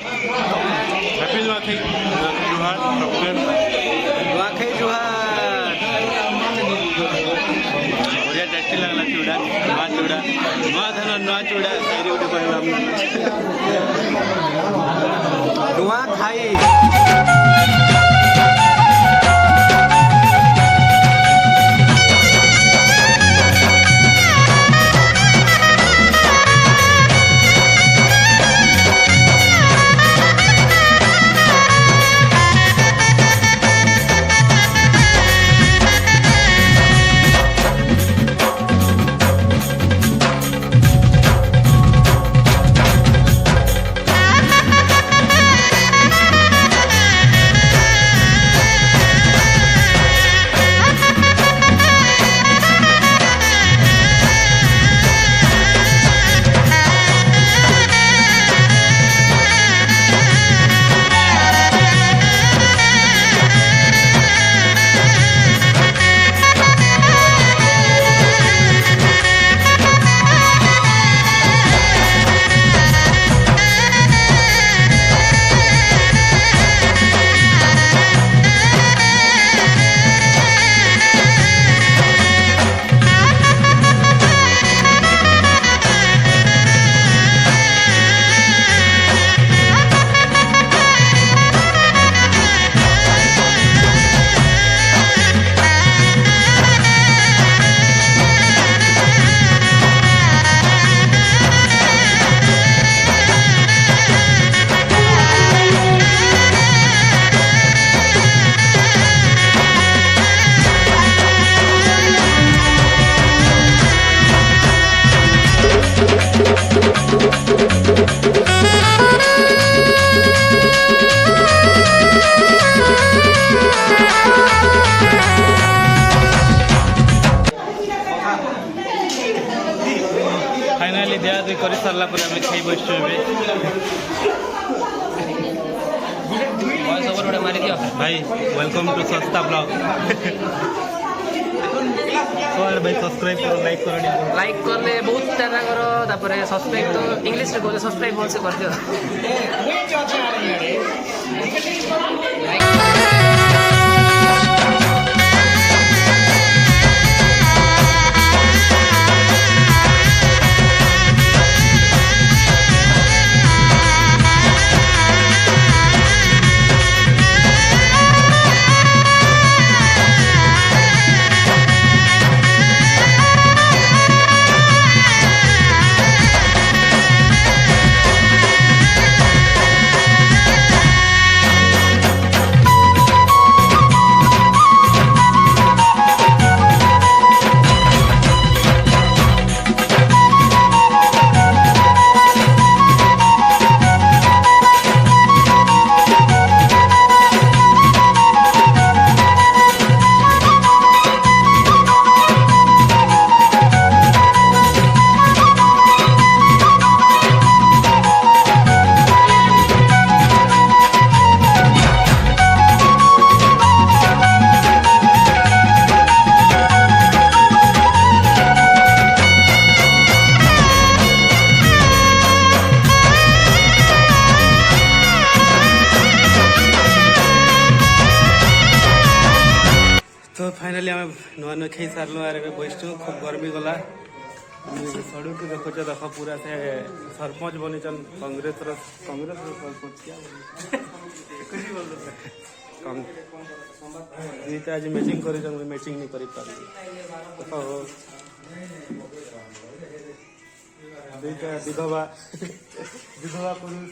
happy Nuakhai जुहार सबके नुआखाई जुहार बढ़िया tasty लगला चूड़ा नुआ धान नुआ चूड़ा सही गोटे कहला नुआखाई फाइनाली दिया दुई कर सारा पर आम खाई बस मारी दियो भाई वेलकम टू सस्ता ब्लॉग भाई सब्सक्राइब करो लाइक करले बहुत टाका करो तापर सब्सक्राइब तो इंग्लिश रे बोले सब्सक्राइब भल से कर दियो तो फाइनाली आम नुआ नुआ खाई सारू आर बसचु खूब गर्मी गला सड़ू के देखो देख पूरा से सरपंच बनी कांग्रेस सरपंच आज मैचिंग कर मैचिंग नहीं कर विधवा विधवा पुरुष